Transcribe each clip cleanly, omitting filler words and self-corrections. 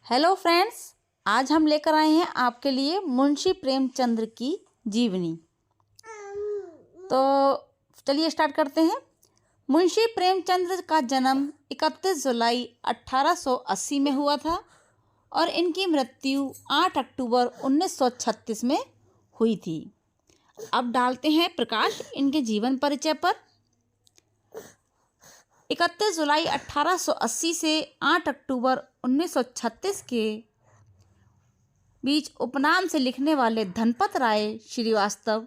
Hello friends, आज हम लेकर आए हैं आपके लिए मुंशी प्रेमचंद की जीवनी। तो चलिए स्टार्ट करते हैं। मुंशी प्रेमचंद का जन्म 31 जुलाई 1880 में हुआ था और इनकी मृत्यु 8 अक्टूबर 1936 में हुई थी। अब डालते हैं प्रकाश इनके जीवन परिचय पर। 31 जुलाई 1880 से 8 अक्टूबर 1936 के बीच उपनाम से लिखने वाले धनपत राय श्रीवास्तव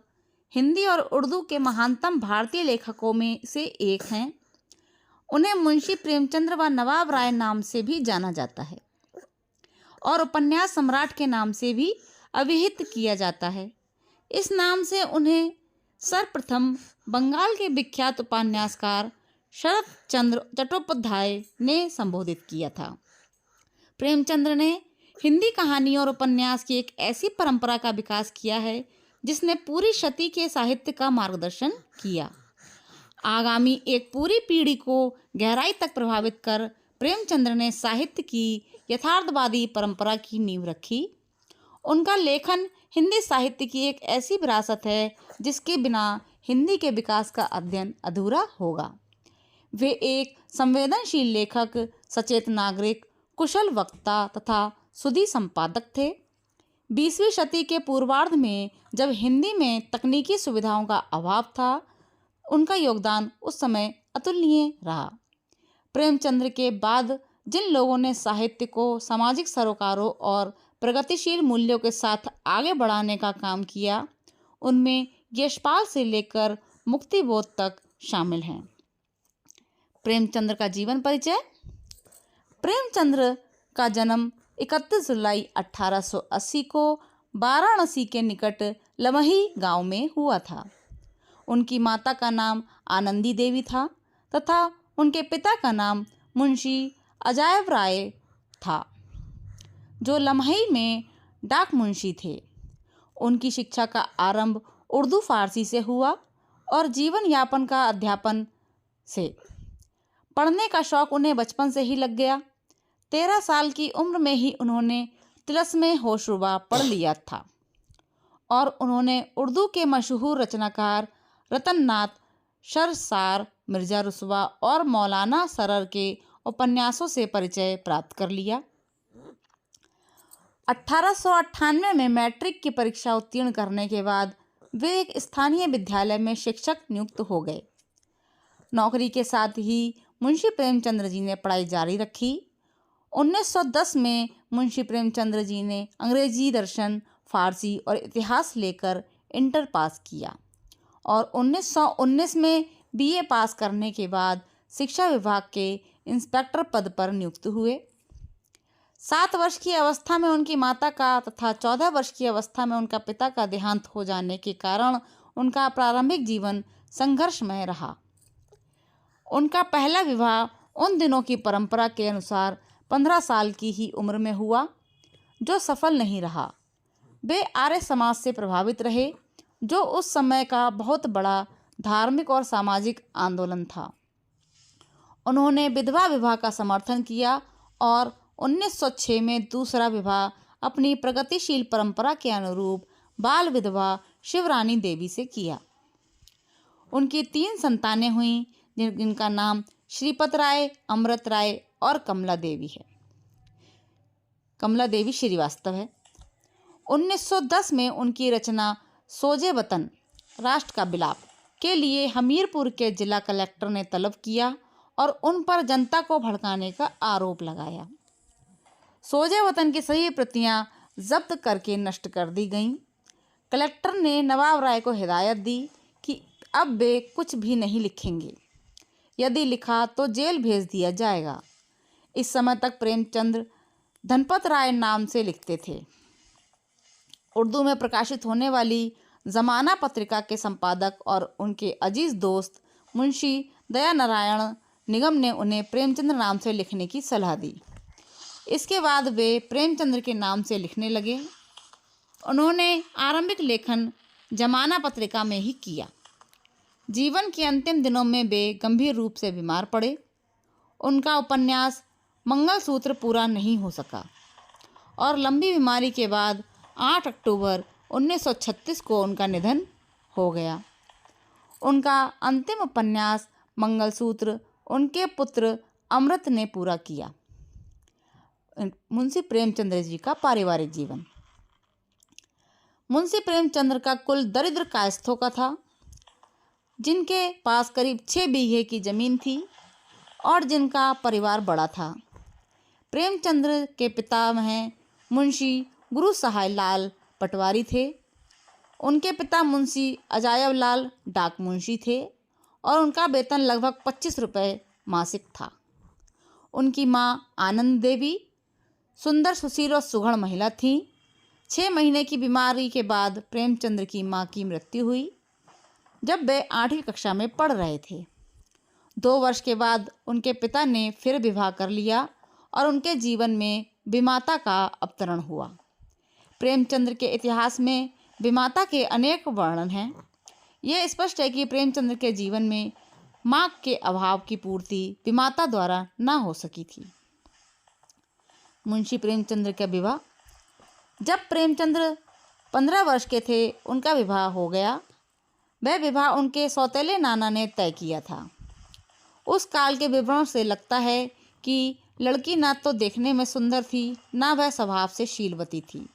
हिंदी और उर्दू के महानतम भारतीय लेखकों में से एक हैं। उन्हें मुंशी प्रेमचंद व नवाब राय नाम से भी जाना जाता है और उपन्यास सम्राट के नाम से भी अभिहित किया जाता है। इस नाम से उन्हें सर्वप्रथम बंगाल के विख्यात उपन्यासकार शरत चंद्र चट्टोपाध्याय ने संबोधित किया था। प्रेमचंद ने हिंदी कहानी और उपन्यास की एक ऐसी परंपरा का विकास किया है जिसने पूरी शती के साहित्य का मार्गदर्शन किया। आगामी एक पूरी पीढ़ी को गहराई तक प्रभावित कर प्रेमचंद ने साहित्य की यथार्थवादी परंपरा की नींव रखी। उनका लेखन हिंदी साहित्य की एक ऐसी विरासत है जिसके बिना हिंदी के विकास का अध्ययन अधूरा होगा। वे एक संवेदनशील लेखक, सचेत नागरिक, कुशल वक्ता तथा सुधी संपादक थे। 20वीं शती के पूर्वार्ध में जब हिंदी में तकनीकी सुविधाओं का अभाव था, उनका योगदान उस समय अतुलनीय रहा। प्रेमचंद के बाद जिन लोगों ने साहित्य को सामाजिक सरोकारों और प्रगतिशील मूल्यों के साथ आगे बढ़ाने का काम किया, उनमें यशपाल से लेकर मुक्तिबोध तक शामिल हैं। प्रेमचंद का जीवन परिचय। प्रेमचंद का जन्म 31 जुलाई 1880 को वाराणसी के निकट लमही गांव में हुआ था। उनकी माता का नाम आनंदी देवी था तथा उनके पिता का नाम मुंशी अजायब राय था, जो लमही में डाक मुंशी थे। उनकी शिक्षा का आरंभ उर्दू फारसी से हुआ और जीवन यापन का अध्यापन से। पढ़ने का शौक उन्हें बचपन से ही लग गया। 13 साल की उम्र में ही उन्होंने तिलस्मे होशरुबा पढ़ लिया था और उन्होंने उर्दू के मशहूर रचनाकार रतननाथ, सरसार, मिर्जा रुसवा और मौलाना सरर के उपन्यासों से परिचय प्राप्त कर लिया। 1898 में मैट्रिक की परीक्षा उत्तीर्ण करने के बाद वे एक स्थानीय विद्यालय में शिक्षक नियुक्त हो गए। नौकरी के साथ ही मुंशी प्रेमचंद जी ने पढ़ाई जारी रखी। 1910 में मुंशी प्रेमचंद जी ने अंग्रेजी, दर्शन, फारसी और इतिहास लेकर इंटर पास किया और 1919 में बीए पास करने के बाद शिक्षा विभाग के इंस्पेक्टर पद पर नियुक्त हुए। 7 वर्ष की अवस्था में उनकी माता का तथा 14 वर्ष की अवस्था में उनका पिता का देहांत हो जाने के कारण उनका प्रारंभिक जीवन संघर्षमय रहा। उनका पहला विवाह उन दिनों की परंपरा के अनुसार 15 साल की ही उम्र में हुआ, जो सफल नहीं रहा। वे आर्य समाज से प्रभावित रहे, जो उस समय का बहुत बड़ा धार्मिक और सामाजिक आंदोलन था। उन्होंने विधवा विवाह का समर्थन किया और 1906 में दूसरा विवाह अपनी प्रगतिशील परंपरा के अनुरूप बाल विधवा शिवरानी देवी से किया। उनकी 3 संतानें हुईं, जिनका नाम श्रीपत राय, अमृत राय और कमला देवी श्रीवास्तव है। 1910 में उनकी रचना सोजे वतन, राष्ट्र का विलाप के लिए हमीरपुर के जिला कलेक्टर ने तलब किया और उन पर जनता को भड़काने का आरोप लगाया। सोजे वतन की सभी प्रतियां जब्त करके नष्ट कर दी गईं। कलेक्टर ने नवाब राय को हिदायत दी कि अब वे कुछ भी नहीं लिखेंगे, यदि लिखा तो जेल भेज दिया जाएगा। इस समय तक प्रेमचंद धनपत राय नाम से लिखते थे। उर्दू में प्रकाशित होने वाली ज़माना पत्रिका के संपादक और उनके अजीज दोस्त मुंशी दयानारायण निगम ने उन्हें प्रेमचंद नाम से लिखने की सलाह दी। इसके बाद वे प्रेमचंद के नाम से लिखने लगे। उन्होंने आरंभिक लेखन ज़माना पत्रिका में ही किया। जीवन के अंतिम दिनों में वे गंभीर रूप से बीमार पड़े। उनका उपन्यास मंगलसूत्र पूरा नहीं हो सका। और लंबी बीमारी के बाद 8 अक्टूबर 1936 को उनका निधन हो गया। उनका अंतिम उपन्यास मंगलसूत्र उनके पुत्र अमृत ने पूरा किया। मुंशी प्रेमचंद्र जी का पारिवारिक जीवन। मुंशी प्रेमचंद्र का कुल दरिद्र कायस्थों का था, जिनके पास करीब 6 बीघे की जमीन थी और जिनका परिवार बड़ा था। प्रेमचंद्र के पितामह मुंशी गुरु सहाय लाल पटवारी थे। उनके पिता मुंशी अजायब लाल डाक मुंशी थे और उनका वेतन लगभग 25 रुपये मासिक था। उनकी माँ आनंद देवी सुंदर, सुशील और सुघड़ महिला थी। 6 महीने की बीमारी के बाद प्रेमचंद्र की माँ की मृत्यु हुई जब वे 8वीं कक्षा में पढ़ रहे थे। 2 वर्ष के बाद उनके पिता ने फिर विवाह कर लिया और उनके जीवन में विमाता का अवतरण हुआ। प्रेमचंद्र के इतिहास में विमाता के अनेक वर्णन हैं। यह स्पष्ट है कि प्रेमचंद्र के जीवन में माँ के अभाव की पूर्ति विमाता द्वारा न हो सकी थी। मुंशी प्रेमचंद्र का विवाह। जब प्रेमचंद्र 15 वर्ष के थे उनका विवाह हो गया। वह विवाह उनके सौतेले नाना ने तय किया था। उस काल के विवरण से लगता है कि लड़की ना तो देखने में सुंदर थी, ना वह स्वभाव से शीलवती थी।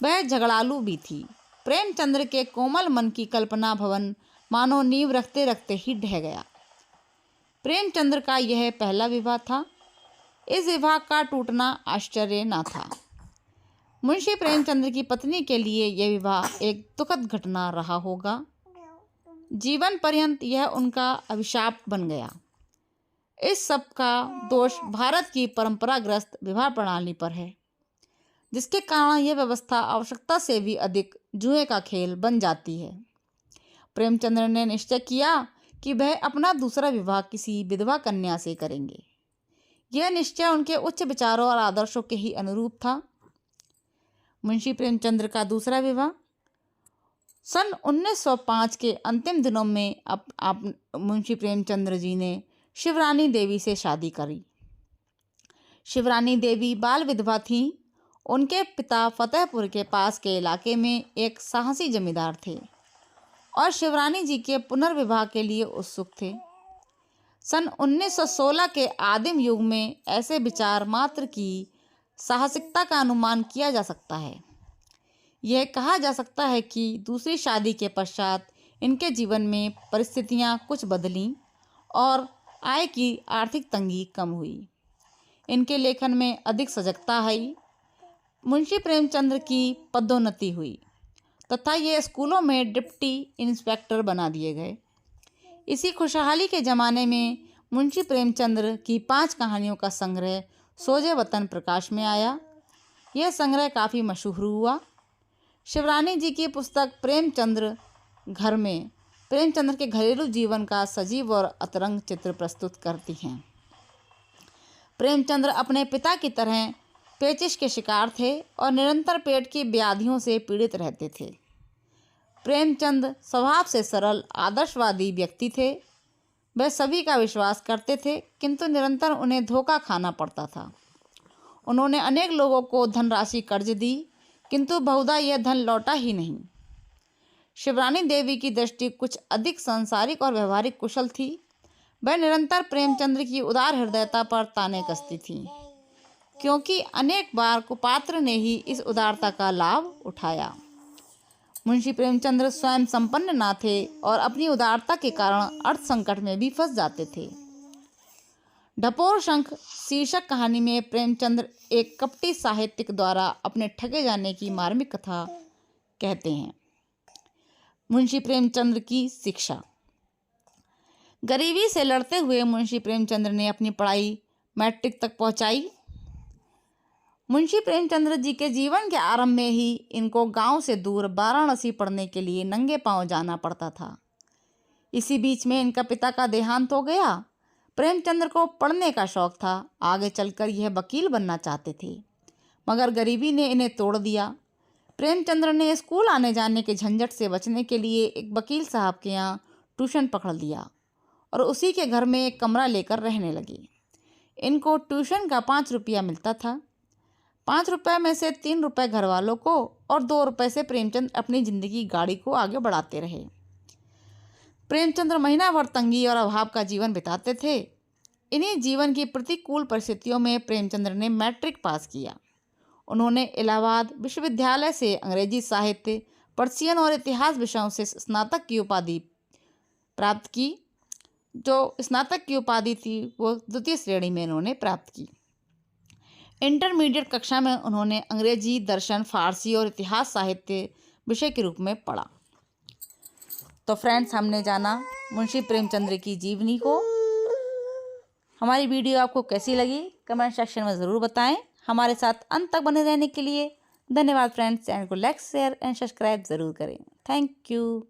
वह झगड़ालू भी थी। प्रेमचंद्र के कोमल मन की कल्पना भवन मानो नींव रखते रखते ही ढह गया। प्रेमचंद्र का यह पहला विवाह था। इस विवाह का टूटना आश्चर्य न था। मुंशी प्रेमचंद्र की पत्नी के लिए यह विवाह एक दुखद घटना रहा होगा। जीवन पर्यंत यह उनका अभिशाप बन गया। इस सब का दोष भारत की परंपराग्रस्त विवाह प्रणाली पर है, जिसके कारण यह व्यवस्था आवश्यकता से भी अधिक जुए का खेल बन जाती है। प्रेमचंद्र ने निश्चय किया कि वह अपना दूसरा विवाह किसी विधवा कन्या से करेंगे। यह निश्चय उनके उच्च विचारों और आदर्शों के ही अनुरूप था। मुंशी प्रेमचंद्र का दूसरा विवाह सन 1905 के अंतिम दिनों में मुंशी प्रेमचंद्र जी ने शिवरानी देवी से शादी करी। शिवरानी देवी बाल विधवा थीं। उनके पिता फतेहपुर के पास के इलाके में एक साहसी जमींदार थे और शिवरानी जी के पुनर्विवाह के लिए उत्सुक थे। सन 1916 के आदिम युग में ऐसे विचार मात्र की साहसिकता का अनुमान किया जा सकता है। यह कहा जा सकता है कि दूसरी शादी के पश्चात इनके जीवन में परिस्थितियां कुछ बदलीं और आय की आर्थिक तंगी कम हुई। इनके लेखन में अधिक सजगता आई। मुंशी प्रेमचंद्र की पदोन्नति हुई तथा ये स्कूलों में डिप्टी इंस्पेक्टर बना दिए गए। इसी खुशहाली के ज़माने में मुंशी प्रेमचंद्र की 5 कहानियों का संग्रह सोजे वतन प्रकाश में आया। यह संग्रह काफ़ी मशहूर हुआ। शिवरानी जी की पुस्तक प्रेमचंद्र घर में प्रेमचंद्र के घरेलू जीवन का सजीव और अतरंग चित्र प्रस्तुत करती हैं। प्रेमचंद्र अपने पिता की तरह पेचिश के शिकार थे और निरंतर पेट की व्याधियों से पीड़ित रहते थे। प्रेमचंद स्वभाव से सरल आदर्शवादी व्यक्ति थे। वह सभी का विश्वास करते थे, किंतु निरंतर उन्हें धोखा खाना पड़ता था। उन्होंने अनेक लोगों को धनराशि कर्ज दी, किंतु बहुधा यह धन लौटा ही नहीं। शिवरानी देवी की दृष्टि कुछ अधिक सांसारिक और व्यवहारिक कुशल थी। वह निरंतर प्रेमचंद्र की उदार हृदयता पर ताने कसती थी, क्योंकि अनेक बार कुपात्र ने ही इस उदारता का लाभ उठाया। मुंशी प्रेमचंद्र स्वयं संपन्न न थे और अपनी उदारता के कारण अर्थ संकट में भी फंस जाते थे। ढपोर शंख शीर्षक कहानी में प्रेमचंद्र एक कपटी साहित्यिक द्वारा अपने ठगे जाने की मार्मिक कथा कहते हैं। मुंशी प्रेमचंद्र की शिक्षा। गरीबी से लड़ते हुए मुंशी प्रेमचंद्र ने अपनी पढ़ाई मैट्रिक तक पहुंचाई। मुंशी प्रेमचंद्र जी के जीवन के आरंभ में ही इनको गांव से दूर वाराणसी पढ़ने के लिए नंगे पांव जाना पड़ता था। इसी बीच में इनका पिता का देहांत हो गया। प्रेमचंद्र को पढ़ने का शौक था। आगे चलकर यह वकील बनना चाहते थे, मगर गरीबी ने इन्हें तोड़ दिया। प्रेमचंद्र ने स्कूल आने जाने के झंझट से बचने के लिए एक वकील साहब के यहाँ ट्यूशन पकड़ लिया और उसी के घर में एक कमरा लेकर रहने लगे। इनको ट्यूशन का 5 रुपया मिलता था। ₹5 में से ₹3 घर वालों को और ₹2 से प्रेमचंद अपनी जिंदगी गाड़ी को आगे बढ़ाते रहे। प्रेमचंद्र महीना भर तंगी और अभाव का जीवन बिताते थे। इन्हीं जीवन की प्रतिकूल परिस्थितियों में प्रेमचंद्र ने मैट्रिक पास किया। उन्होंने इलाहाबाद विश्वविद्यालय से अंग्रेजी साहित्य, पर्शियन और इतिहास विषयों से स्नातक की उपाधि प्राप्त की। जो स्नातक की उपाधि थी वो द्वितीय श्रेणी में उन्होंने प्राप्त की। इंटरमीडिएट कक्षा में उन्होंने अंग्रेजी, दर्शन, फारसी और इतिहास साहित्य विषय के रूप में पढ़ा। तो फ्रेंड्स, हमने जाना मुंशी प्रेमचंद्र की जीवनी को। हमारी वीडियो आपको कैसी लगी कमेंट सेक्शन में ज़रूर बताएं। हमारे साथ अंत तक बने रहने के लिए धन्यवाद फ्रेंड्स। चैनल को लाइक, शेयर एंड सब्सक्राइब ज़रूर करें। Thank you.